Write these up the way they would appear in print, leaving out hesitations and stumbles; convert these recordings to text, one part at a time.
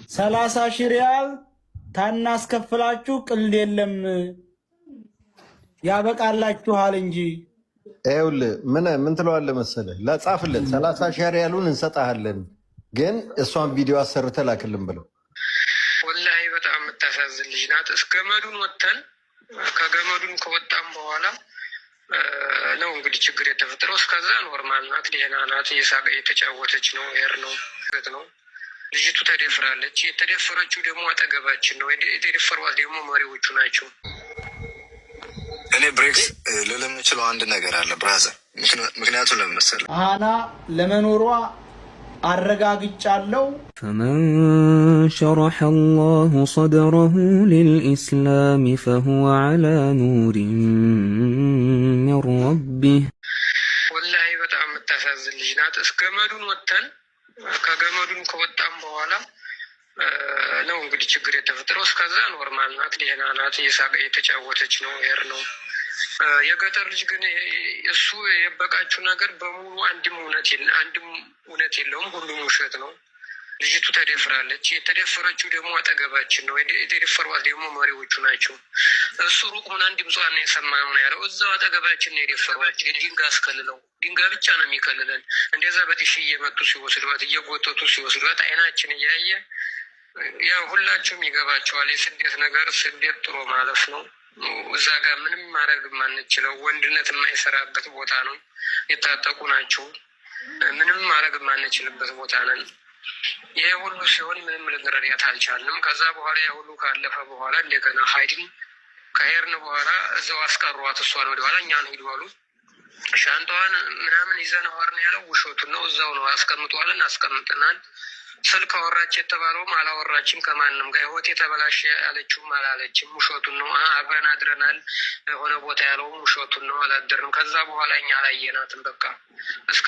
30,000 ሪያል ታናስከፍላችሁ ቅልድ የለም ያበቃላችኋል እንጂ። ይኸውልህ ምን ትለዋለህ መሰለህ? ለጻፍለት 30,000 ሪያሉን እንሰጣለን፣ ግን እሷን ቪዲዮ አሰርተህ ላክልን ብለው። ወላሂ በጣም የምታሳዝን ልጅ ናት። እስከ ገመዱን ወጥተን ከገመዱን ከወጣም በኋላ ነው እንግዲህ ችግር የተፈጠረው። እስከዛ ኖርማል ናት፣ ደህና ናት፣ እየሳቀ እየተጫወተች ነው። ሄር ነው ነው ልጅቱ ተደፍራለች። የተደፈረችው ደግሞ አጠገባችን ነው። የተደፈሯት ደግሞ መሪዎቹ ናቸው። እኔ ብሬክስ ልል የምችለው አንድ ነገር አለ ብራዘር። ምክንያቱም ለምን መሰለህ አና ለመኖሯ አረጋግጫለሁ። فمن شرح الله صدره للإسلام فهو على نور من ربه ወላሂ በጣም የምታሳዝን ልጅ ናት። እስከ ገመዱን ወጥተን ከገመዱን ከወጣም በኋላ ነው እንግዲህ ችግር የተፈጠረው። እስከዛ ኖርማል ናት፣ ደህና ናት፣ እየሳቀ እየተጫወተች ነው። ሄር ነው የገጠር ልጅ ግን እሱ የበቃችው ነገር በሙሉ አንድም እውነት የለውም፣ ሁሉም ውሸት ነው። ልጅቱ ተደፍራለች። የተደፈረችው ደግሞ አጠገባችን ነው። የተደፈሯት ደግሞ መሪዎቹ ናቸው። እሱ ሩቅ ምናምን ድምጿን ነው የሰማነው ነው ያለው። እዛው አጠገባችን ነው የደፈሯት። ድንጋይ አስከልለው፣ ድንጋይ ብቻ ነው የሚከልለን። እንደዛ በጥሽ እየመጡ ሲወስዷት፣ እየጎተቱ ሲወስዷት አይናችን እያየ ያው ሁላችሁም ይገባቸዋል። የስደት ነገር ስደት ጥሮ ማለፍ ነው። እዛ ጋር ምንም ማድረግ የማንችለው ወንድነት የማይሰራበት ቦታ ነው። የታጠቁ ናቸው። ምንም ማድረግ የማንችልበት ቦታ ነን። ይሄ ሁሉ ሲሆን ምንም ልንረዳት አልቻልንም። ከዛ በኋላ ያ ሁሉ ካለፈ በኋላ እንደገና ሀይድን ከሄድን በኋላ እዛው አስቀሯት። እሷን ወደኋላ እኛን ሂዱ አሉ። ሻንጣዋን ምናምን ይዘን ሆርን ያለው ውሾቱን ነው። እዛው ነው አስቀምጧልን፣ አስቀምጠናል። ስልክ አወራች የተባለውም አላወራችም ከማንም ጋር። ህይወት የተበላሸ ያለችውም አላለችም። ውሾቱን ነው። አብረን አድረናል የሆነ ቦታ ያለውም ውሾቱን ነው። አላደርንም። ከዛ በኋላ እኛ አላየናትም። በቃ እስከ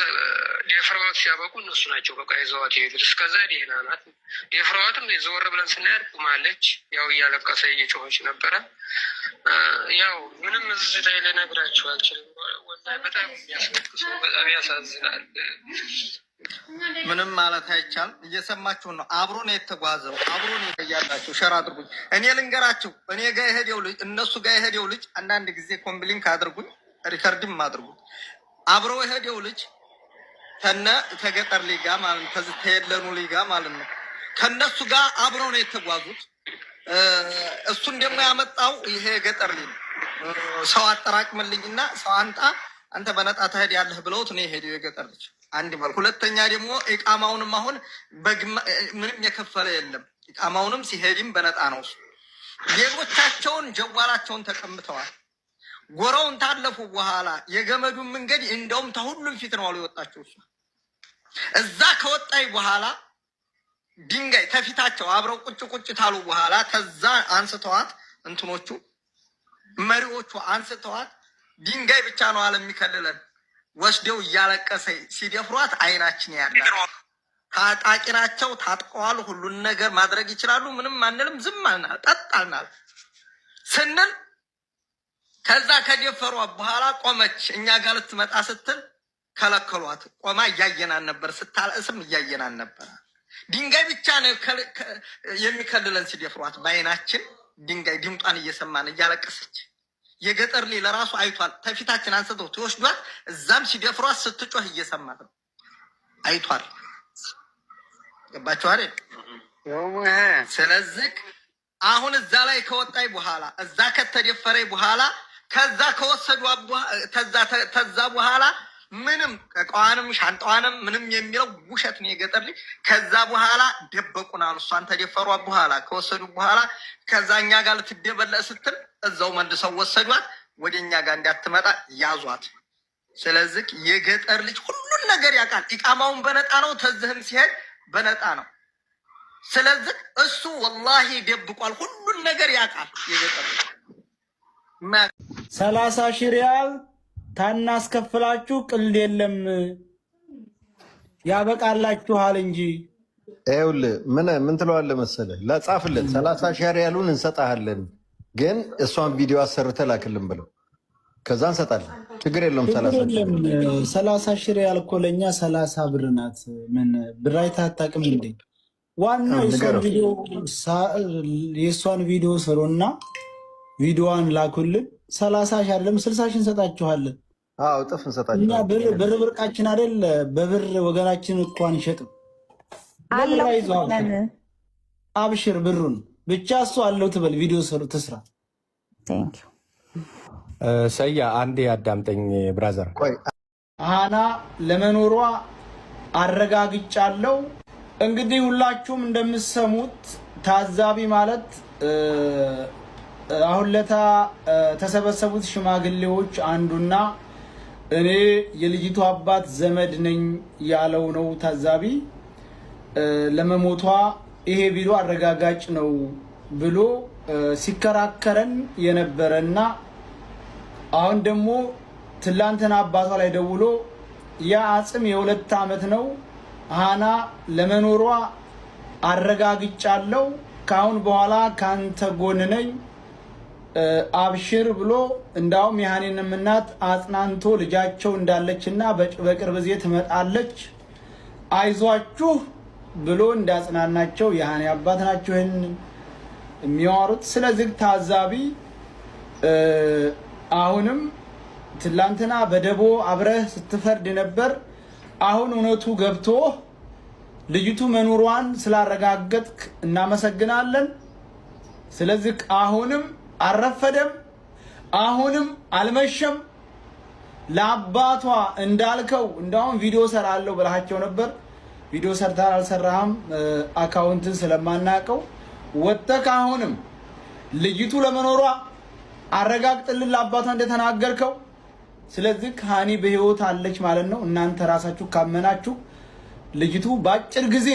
ደፍረዋት ሲያበቁ እነሱ ናቸው በቃ ይዘዋት የሄዱት። እስከዛ ደህና ናት። ደፍረዋትም ዘወር ብለን ስናያድ ቁማለች። ያው እያለቀሰ እየጮኸች ነበረ። ያው ምንም እዚህ ላይ ልነግራችሁ አልችልም። ወላሂ በጣም የሚያስለቅሰው፣ በጣም ያሳዝናል። ምንም ማለት አይቻልም። እየሰማችሁ ነው። አብሮን የተጓዘው አብሮን ያላችሁ ሸር አድርጉኝ። እኔ ልንገራችሁ፣ እኔ ጋር የሄደው ልጅ እነሱ ጋር የሄደው ልጅ አንዳንድ ጊዜ ኮምፕሊንክ አድርጉኝ፣ ሪከርድም አድርጉኝ። አብሮ የሄደው ልጅ ተገጠር ሊጋ ማለት ነው፣ ተየለኑ ሊጋ ማለት ነው። ከነሱ ጋር አብሮ ነው የተጓዙት። እሱን ደግሞ ያመጣው ይሄ ገጠር ልጅ ሰው አጠራቅምልኝና ሰው አንተ በነጣ ትሄድ ያለህ ብለውት ነው የሄደው የገጠር ልጅ። አንድ ማለት ሁለተኛ ደግሞ ኢቃማውንም አሁን ምንም የከፈለ የለም። ኢቃማውንም ሲሄድም በነጣ ነው። ሌሎቻቸውን ጀዋላቸውን ተቀምተዋል። ጎረውን ታለፉ በኋላ የገመዱን መንገድ እንደውም ተሁሉም ፊት ነው አሉ የወጣቸው። እዛ ከወጣይ በኋላ ድንጋይ ተፊታቸው አብረው ቁጭ ታሉ በኋላ ከዛ አንስተዋት እንትኖቹ መሪዎቹ አንስተዋት ድንጋይ ብቻ ነው አለ የሚከልለን ወስደው እያለቀሰ ሲደፍሯት አይናችን ያለ ታጣቂ ናቸው። ታጥቀዋል። ሁሉን ነገር ማድረግ ይችላሉ። ምንም አንልም፣ ዝም አልናል፣ ጠጣልናል ስንል ከዛ ከደፈሯት በኋላ ቆመች። እኛ ጋር ልትመጣ ስትል ከለከሏት። ቆማ እያየናን ነበር፣ ስታለቅስም እያየናን ነበር። ድንጋይ ብቻ ነው የሚከልለን ሲደፍሯት፣ በአይናችን ድንጋይ ድምጧን እየሰማን እያለቀሰች የገጠር ላይ ለራሱ አይቷል። ተፊታችን አንስተው ትወስዷት። እዛም ሲደፍሯት ስትጮህ እየሰማት ነው፣ አይቷል። ገባችሁ አይደል? ስለዚህ አሁን እዛ ላይ ከወጣይ በኋላ እዛ ከተደፈረኝ በኋላ ከዛ ከወሰዷ ተዛ በኋላ ምንም እቃዋንም ሻንጣዋንም ምንም የሚለው ውሸት ነው የገጠር ልጅ። ከዛ በኋላ ደበቁናል። እሷን ተደፈሯት በኋላ ከወሰዱ በኋላ ከዛኛ ጋር ልትደበለቅ ስትል እዛው መልሰው ወሰዷት። ወደኛ ጋር እንዳትመጣ ያዟት። ስለዚህ የገጠር ልጅ ሁሉን ነገር ያውቃል። ኢቃማውን በነጣ ነው፣ ተዝህም ሲሄድ በነጣ ነው። ስለዚህ እሱ ወላሂ ደብቋል። ሁሉን ነገር ያውቃል የገጠር ልጅ። 30,000 ሪያል ታናስከፍላችሁ ቅልድ የለም ያበቃላችኋል እንጂ። ይኸውልህ ምን ትለዋለህ መሰለህ? ለጻፍለት 30,000 ሪያሉን እንሰጣለን፣ ግን እሷን ቪዲዮ አሰርተህ ላክልን ብለው። ከዛ እንሰጣለን። ችግር የለውም። 30,000 ሪያል እኮ ለእኛ 30 ብር ናት። ምን ብር አይተህ አታውቅም እንዴ? ዋናው የእሷን ቪዲዮ ስሩና ቪዲዮዋን ላኩልን። 30 ሺህ አይደለም 60 ሺህ እንሰጣችኋለን። እጥፍ እንሰጣችኋለን። ብር ብርቃችን አይደል? በብር ወገናችን እኮ አንሸጥም። አብሽር ብሩን ብቻ እሱ አለው ትበል። ቪዲዮ ትስራ። ሰያ አንዴ አዳምጠኝ ብራዘር። ሃና ለመኖሯ አረጋግጫለሁ። እንግዲህ ሁላችሁም እንደምትሰሙት ታዛቢ ማለት አሁን ለታ ተሰበሰቡት ሽማግሌዎች አንዱና እኔ የልጅቱ አባት ዘመድ ነኝ ያለው ነው። ታዛቢ ለመሞቷ ይሄ ቪዲዮ አረጋጋጭ ነው ብሎ ሲከራከረን የነበረና አሁን ደግሞ ትላንትና አባቷ ላይ ደውሎ ያ አጽም የ2 ዓመት ነው ሃና ለመኖሯ አረጋግጫለሁ፣ ካሁን በኋላ ካንተ ጎን ነኝ አብሽር ብሎ እንዳውም የሃኔንም እናት አጽናንቶ ልጃቸው እንዳለችና በቅርብ ጊዜ ትመጣለች አይዟችሁ ብሎ እንዳጽናናቸው የሃኔ አባት ናቸው ይሄን የሚያወሩት። ስለዚህ ታዛቢ አሁንም ትላንትና በደቦ አብረህ ስትፈርድ ነበር። አሁን እውነቱ ገብቶ ልጅቱ መኖሯን ስላረጋገጥክ እናመሰግናለን። ስለዚህ አሁንም አረፈደም፣ አሁንም አልመሸም። ለአባቷ እንዳልከው እንዳውም ቪዲዮ ሰራለሁ ብለሃቸው ነበር። ቪዲዮ ሰርታል አልሰራህም? አካውንትን ስለማናቀው ወጥተህ አሁንም ልጅቱ ለመኖሯ አረጋግጥልን ለአባቷ እንደተናገርከው። ስለዚህ ሃኒ በህይወት አለች ማለት ነው። እናንተ ራሳችሁ ካመናችሁ ልጅቱ በአጭር ጊዜ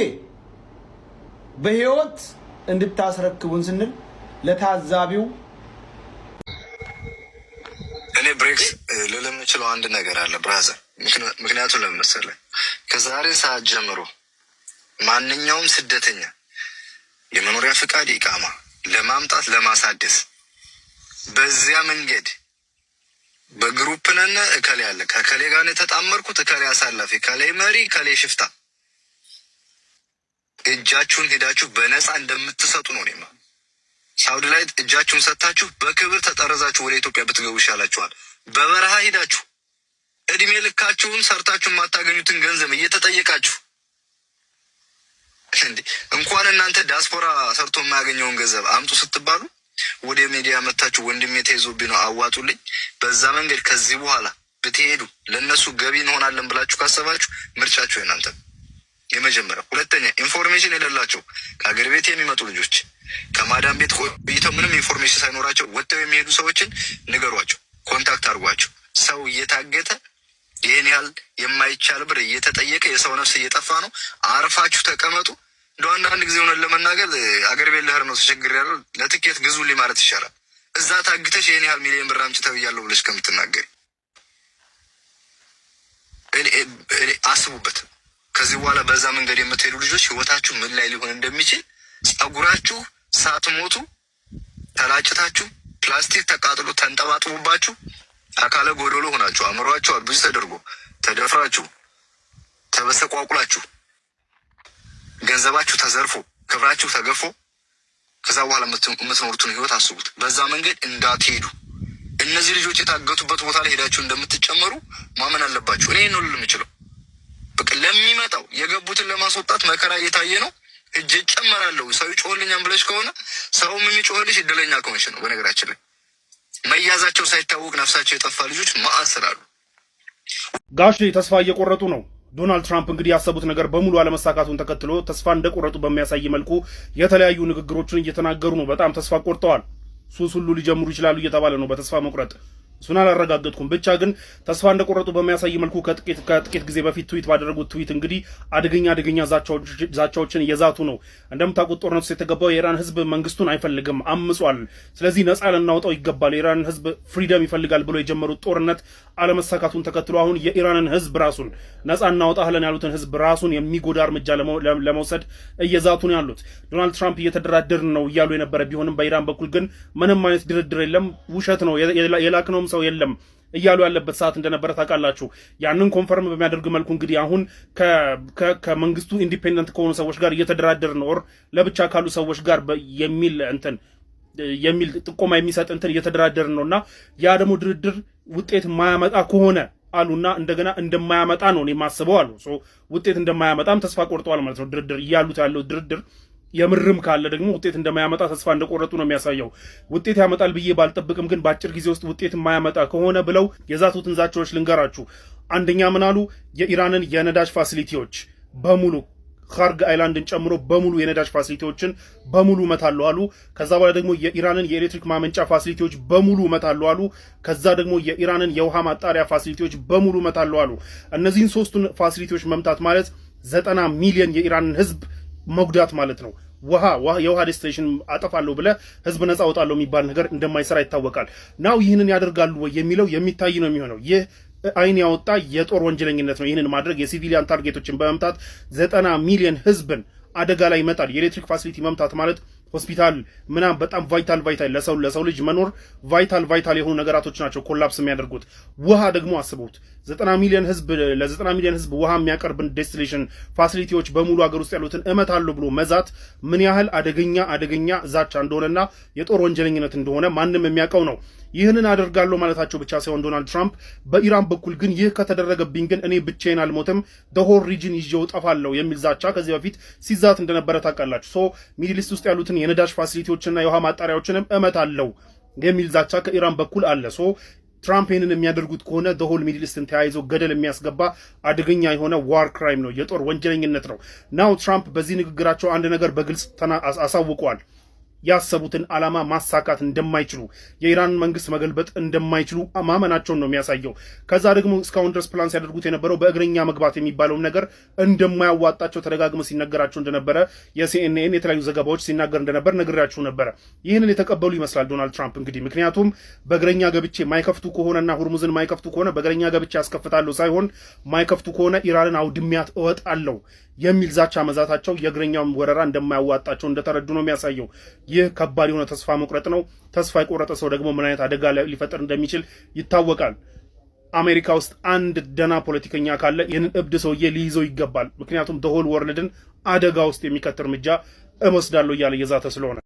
በህይወት እንድታስረክቡን ስንል ለታዛቢው እኔ ብሬክስ ልል የምችለው አንድ ነገር አለ ብራዘር። ምክንያቱም ለምን መሰለህ? ከዛሬ ሰዓት ጀምሮ ማንኛውም ስደተኛ የመኖሪያ ፍቃድ ኢቃማ ለማምጣት ለማሳደስ በዚያ መንገድ በግሩፕ ነን እከሌ አለ ከከሌ ጋር የተጣመርኩት እከሌ አሳላፊ እከሌ መሪ እከሌ ሽፍታ እጃችሁን ሄዳችሁ በነፃ እንደምትሰጡ ነው። እኔማ ሳውዲ ላይ እጃችሁን ሰጥታችሁ በክብር ተጠረዛችሁ ወደ ኢትዮጵያ ብትገቡ ይሻላችኋል። በበረሃ ሄዳችሁ እድሜ ልካችሁን ሰርታችሁ የማታገኙትን ገንዘብ እየተጠየቃችሁ እንኳን እናንተ ዲያስፖራ ሰርቶ የማያገኘውን ገንዘብ አምጡ ስትባሉ ወደ ሚዲያ መታችሁ ወንድሜ ተይዞብኝ ነው አዋጡልኝ። በዛ መንገድ ከዚህ በኋላ ብትሄዱ ለነሱ ገቢ እንሆናለን ብላችሁ ካሰባችሁ ምርጫችሁ እናንተ የመጀመሪያው። ሁለተኛ ኢንፎርሜሽን የሌላቸው ከሀገር ቤት የሚመጡ ልጆች ከማዳም ቤት ቆይተው ምንም ኢንፎርሜሽን ሳይኖራቸው ወጥተው የሚሄዱ ሰዎችን ንገሯቸው፣ ኮንታክት አድርጓቸው። ሰው እየታገተ ይህን ያህል የማይቻል ብር እየተጠየቀ የሰው ነፍስ እየጠፋ ነው። አርፋችሁ ተቀመጡ። እንደ አንዳንድ ጊዜ ሆነን ለመናገር አገር ቤት ለህር ነው ተቸግር ያለው ለትኬት ግዙልኝ ማለት ይሻላል። እዛ ታግተሽ ይህን ያህል ሚሊዮን ብር አምጪ ተብያለሁ ብለሽ ከምትናገሪ አስቡበት። ከዚህ በኋላ በዛ መንገድ የምትሄዱ ልጆች ህይወታችሁ ምን ላይ ሊሆን እንደሚችል ጸጉራችሁ ሳትሞቱ ተላጭታችሁ ፕላስቲክ ተቃጥሎ ተንጠባጥቦባችሁ አካለ ጎዶሎ ሆናችሁ አእምሯችሁ አብዙ ተደርጎ ተደፍራችሁ ተበሰቋቁላችሁ ገንዘባችሁ ተዘርፎ ክብራችሁ ተገፎ ከዛ በኋላ የምትኖሩትን ህይወት አስቡት። በዛ መንገድ እንዳትሄዱ። እነዚህ ልጆች የታገቱበት ቦታ ላይ ሄዳችሁ እንደምትጨመሩ ማመን አለባችሁ። እኔ ነው ልል የምችለው። በቃ ለሚመጣው የገቡትን ለማስወጣት መከራ እየታየ ነው። እጅ ጨመራለሁ ሰው ይጮህልኛም ብለሽ ከሆነ ሰውም የሚጮህልሽ እድለኛ ከሆንሽ ነው። በነገራችን ላይ መያዛቸው ሳይታወቅ ነፍሳቸው የጠፋ ልጆች ማአት ስላሉ ጋሽ ተስፋ እየቆረጡ ነው። ዶናልድ ትራምፕ እንግዲህ ያሰቡት ነገር በሙሉ አለመሳካቱን ተከትሎ ተስፋ እንደቆረጡ በሚያሳይ መልኩ የተለያዩ ንግግሮችን እየተናገሩ ነው። በጣም ተስፋ ቆርጠዋል። ሱስ ሁሉ ሊጀምሩ ይችላሉ እየተባለ ነው በተስፋ መቁረጥ። እሱን አላረጋገጥኩም። ብቻ ግን ተስፋ እንደቆረጡ በሚያሳይ መልኩ ከጥቂት ጊዜ በፊት ትዊት ባደረጉት ትዊት እንግዲህ አደገኛ ዛቻዎችን እየዛቱ ነው። እንደምታውቁት ጦርነቱ ውስጥ የተገባው የኢራን ህዝብ መንግስቱን አይፈልግም፣ አምጿል። ስለዚህ ነፃ ልናወጣው ይገባል፣ የኢራን ህዝብ ፍሪደም ይፈልጋል ብሎ የጀመሩት ጦርነት አለመሳካቱን ተከትሎ አሁን የኢራንን ህዝብ ራሱን ነፃ እናወጣለን ያሉትን ህዝብ ራሱን የሚጎዳ እርምጃ ለመውሰድ እየዛቱ ነው ያሉት። ዶናልድ ትራምፕ እየተደራደርን ነው እያሉ የነበረ ቢሆንም በኢራን በኩል ግን ምንም አይነት ድርድር የለም፣ ውሸት ነው፣ የላክነውም ሰው የለም እያሉ ያለበት ሰዓት እንደነበረ ታውቃላችሁ። ያንን ኮንፈርም በሚያደርግ መልኩ እንግዲህ አሁን ከመንግስቱ ኢንዲፔንደንት ከሆኑ ሰዎች ጋር እየተደራደር ነው ለብቻ ካሉ ሰዎች ጋር የሚል ጥቆማ የሚሰጥ እየተደራደር ነውና ያ ደግሞ ድርድር ውጤት ማያመጣ ከሆነ አሉና እንደገና እንደማያመጣ ነው የማስበው አሉ። ውጤት እንደማያመጣም ተስፋ ቆርጠዋል ማለት ነው። ድርድር እያሉት ያለው ድርድር የምርም ካለ ደግሞ ውጤት እንደማያመጣ ተስፋ እንደቆረጡ ነው የሚያሳየው። ውጤት ያመጣል ብዬ ባልጠብቅም ግን በአጭር ጊዜ ውስጥ ውጤት የማያመጣ ከሆነ ብለው የዛቱትን ዛቻዎች ልንገራችሁ። አንደኛ ምን አሉ? የኢራንን የነዳጅ ፋሲሊቲዎች በሙሉ ካርግ አይላንድን ጨምሮ በሙሉ የነዳጅ ፋሲሊቲዎችን በሙሉ እመታለሁ አሉ። ከዛ በኋላ ደግሞ የኢራንን የኤሌክትሪክ ማመንጫ ፋሲሊቲዎች በሙሉ እመታለሁ አሉ። ከዛ ደግሞ የኢራንን የውሃ ማጣሪያ ፋሲሊቲዎች በሙሉ እመታለሁ አሉ። እነዚህን ሶስቱን ፋሲሊቲዎች መምታት ማለት 90 ሚሊዮን የኢራንን ህዝብ መጉዳት ማለት ነው። የውሃ ዴስቲኔሽን አጠፋለሁ ብለ ህዝብ ነፃ አወጣለሁ የሚባል ነገር እንደማይሰራ ይታወቃል። ናው ይህንን ያደርጋሉ ወይ የሚለው የሚታይ ነው የሚሆነው። ይህ አይን ያወጣ የጦር ወንጀለኝነት ነው። ይህንን ማድረግ የሲቪሊያን ታርጌቶችን በመምታት 90 ሚሊዮን ህዝብን አደጋ ላይ ይመጣል። የኤሌክትሪክ ፋሲሊቲ መምታት ማለት ሆስፒታል ምናምን በጣም ቫይታል ለሰው ልጅ መኖር ቫይታል የሆኑ ነገራቶች ናቸው ኮላፕስ የሚያደርጉት። ውሃ ደግሞ አስቡት። ለ90 ሚሊዮን ህዝብ ውሃ የሚያቀርብን ዴስቲኔሽን ፋሲሊቲዎች በሙሉ ሀገር ውስጥ ያሉትን እመታለሁ ብሎ መዛት ምን ያህል አደገኛ ዛቻ እንደሆነና የጦር ወንጀለኝነት እንደሆነ ማንም የሚያውቀው ነው። ይህንን አደርጋለሁ ማለታቸው ብቻ ሳይሆን ዶናልድ ትራምፕ በኢራን በኩል ግን ይህ ከተደረገብኝ ግን እኔ ብቻዬን አልሞትም ደሆል ሪጅን ይዤው ጠፋለሁ የሚል ዛቻ ከዚህ በፊት ሲዛት እንደነበረ ታውቃላችሁ። ሚድል ኢስት ውስጥ ያሉትን የነዳጅ ፋሲሊቲዎችና የውሃ ማጣሪያዎችንም እመታለሁ የሚል ዛቻ ከኢራን በኩል አለ። ትራምፕ ይህንን የሚያደርጉት ከሆነ ደሆል ሚድል ኢስትን ተያይዞ ገደል የሚያስገባ አደገኛ የሆነ ዋር ክራይም ነው፣ የጦር ወንጀለኝነት ነው። ናው ትራምፕ በዚህ ንግግራቸው አንድ ነገር በግልጽ አሳውቀዋል። ያሰቡትን ዓላማ ማሳካት እንደማይችሉ የኢራን መንግስት መገልበጥ እንደማይችሉ ማመናቸውን ነው የሚያሳየው። ከዛ ደግሞ እስካሁን ድረስ ፕላን ሲያደርጉት የነበረው በእግረኛ መግባት የሚባለውን ነገር እንደማያዋጣቸው ተደጋግሞ ሲነገራቸው እንደነበረ የሲኤንኤን የተለያዩ ዘገባዎች ሲናገር እንደነበር ነግራችሁ ነበረ። ይህንን የተቀበሉ ይመስላል ዶናልድ ትራምፕ እንግዲህ። ምክንያቱም በእግረኛ ገብቼ ማይከፍቱ ከሆነና ሁርሙዝን ማይከፍቱ ከሆነ በእግረኛ ገብቼ ያስከፍታለሁ ሳይሆን ማይከፍቱ ከሆነ ኢራንን አውድሚያት እወጣለሁ የሚል ዛቻ መዛታቸው የእግረኛውን ወረራ እንደማያዋጣቸው እንደተረዱ ነው የሚያሳየው። ይህ ከባድ የሆነ ተስፋ መቁረጥ ነው። ተስፋ የቆረጠ ሰው ደግሞ ምን አይነት አደጋ ሊፈጠር እንደሚችል ይታወቃል። አሜሪካ ውስጥ አንድ ደና ፖለቲከኛ ካለ ይህንን እብድ ሰውዬ ሊይዘው ይገባል። ምክንያቱም ደሆል ወርልድን አደጋ ውስጥ የሚከት እርምጃ እወስዳለሁ እያለ የዛተ ስለሆነ